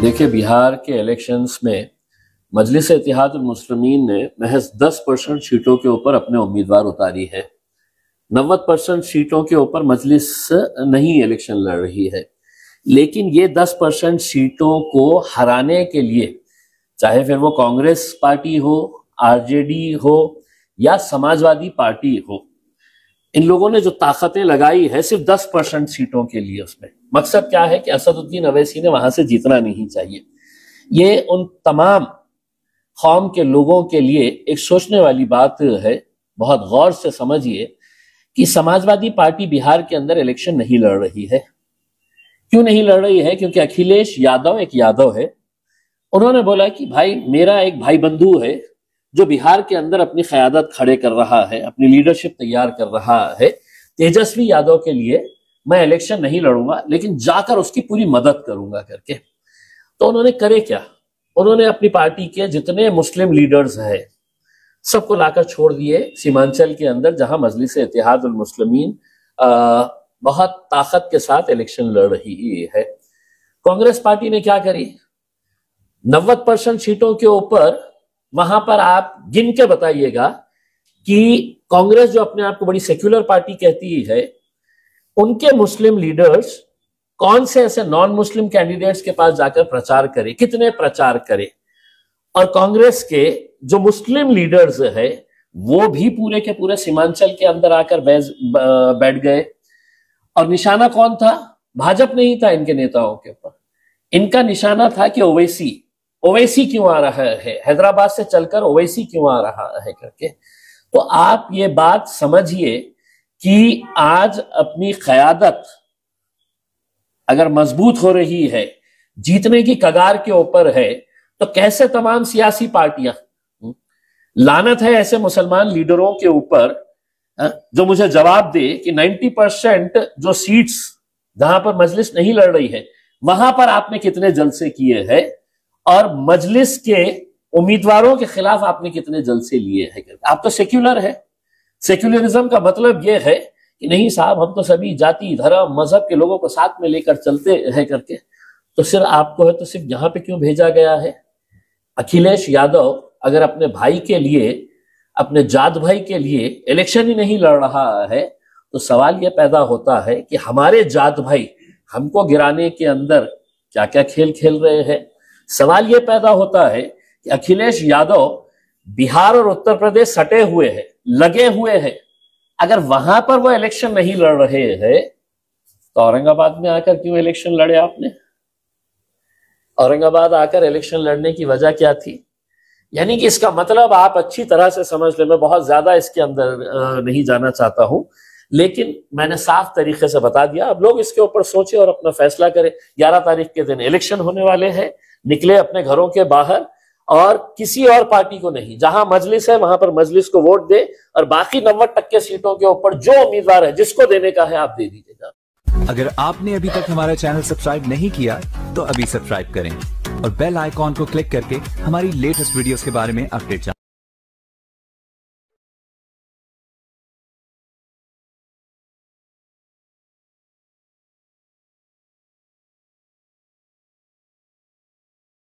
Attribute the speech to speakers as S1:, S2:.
S1: देखिए, बिहार के इलेक्शंस में मजलिस इत्तेहादुल मुस्लिमीन ने महज 10% सीटों के ऊपर अपने उम्मीदवार उतारी है। 90% सीटों के ऊपर मजलिस नहीं इलेक्शन लड़ रही है। लेकिन ये 10% सीटों को हराने के लिए, चाहे फिर वो कांग्रेस पार्टी हो, आरजेडी हो या समाजवादी पार्टी हो, इन लोगों ने जो ताकतें लगाई है सिर्फ 10% सीटों के लिए, उसमें मकसद क्या है कि असदुद्दीन अवैसी ने वहां से जीतना नहीं चाहिए। ये उन तमाम कौम के लोगों के लिए एक सोचने वाली बात है। बहुत गौर से समझिए कि समाजवादी पार्टी बिहार के अंदर इलेक्शन नहीं लड़ रही है। क्यों नहीं लड़ रही है? क्योंकि अखिलेश यादव एक यादव है। उन्होंने बोला कि भाई, मेरा एक भाई बंधु है जो बिहार के अंदर अपनी क़यादत खड़े कर रहा है, अपनी लीडरशिप तैयार कर रहा है। तेजस्वी यादव के लिए मैं इलेक्शन नहीं लड़ूंगा, लेकिन जाकर उसकी पूरी मदद करूंगा करके। तो उन्होंने करे क्या? उन्होंने अपनी पार्टी के जितने मुस्लिम लीडर्स हैं सबको लाकर छोड़ दिए सीमांचल के अंदर, जहां मजलिस इत्तेहादुल मुस्लिमीन बहुत ताकत के साथ इलेक्शन लड़ रही है। कांग्रेस पार्टी ने क्या करी? 90% सीटों के ऊपर वहां पर आप गिन के बताइएगा कि कांग्रेस, जो अपने आप को बड़ी सेक्युलर पार्टी कहती है, उनके मुस्लिम लीडर्स कौन से ऐसे नॉन मुस्लिम कैंडिडेट्स के पास जाकर प्रचार करे, कितने प्रचार करे। और कांग्रेस के जो मुस्लिम लीडर्स है वो भी पूरे के पूरे सीमांचल के अंदर आकर बैठ गए। और निशाना कौन था? भाजपा नहीं था इनके नेताओं के ऊपर। इनका निशाना था कि ओवैसी क्यों आ रहा है, हैदराबाद से चलकर ओवैसी क्यों आ रहा है करके। तो आप ये बात समझिए कि आज अपनी क़यादत अगर मजबूत हो रही है, जीतने की कगार के ऊपर है, तो कैसे तमाम सियासी पार्टियां, लानत है ऐसे मुसलमान लीडरों के ऊपर जो मुझे जवाब दे कि 90% जो सीट्स जहां पर मजलिस नहीं लड़ रही है वहां पर आपने कितने जलसे किए हैं और मजलिस के उम्मीदवारों के खिलाफ आपने कितने जलसे लिए हैं। आप तो सेक्युलर है। सेक्युलरिज्म का मतलब यह है कि नहीं साहब, हम तो सभी जाति, धर्म, मजहब के लोगों को साथ में लेकर चलते हैं करके। तो सिर्फ आपको है तो सिर्फ यहां पे क्यों भेजा गया है? अखिलेश यादव अगर अपने भाई के लिए, अपने जात भाई के लिए इलेक्शन ही नहीं लड़ रहा है, तो सवाल यह पैदा होता है कि हमारे जात भाई हमको गिराने के अंदर क्या क्या खेल खेल रहे हैं। सवाल यह पैदा होता है कि अखिलेश यादव बिहार और उत्तर प्रदेश सटे हुए हैं, लगे हुए हैं। अगर वहां पर वो इलेक्शन नहीं लड़ रहे हैं तो औरंगाबाद में आकर क्यों इलेक्शन लड़े आपने? औरंगाबाद आकर इलेक्शन लड़ने की वजह क्या थी? यानी कि इसका मतलब आप अच्छी तरह से समझ लें। मैं बहुत ज्यादा इसके अंदर नहीं जाना चाहता हूं, लेकिन मैंने साफ तरीके से बता दिया। अब लोग इसके ऊपर सोचे और अपना फैसला करें। 11 तारीख के दिन इलेक्शन होने वाले हैं। निकले अपने घरों के बाहर और किसी और पार्टी को नहीं, जहां मजलिस है वहां पर मजलिस को वोट दे और बाकी 90% सीटों के ऊपर जो उम्मीदवार है, जिसको देने का है, आप दे दीजिएगा।
S2: अगर आपने अभी तक हमारा चैनल सब्सक्राइब नहीं किया तो अभी सब्सक्राइब करें और बेल आइकॉन को क्लिक करके हमारी लेटेस्ट वीडियोस के बारे में अपडेट जानें।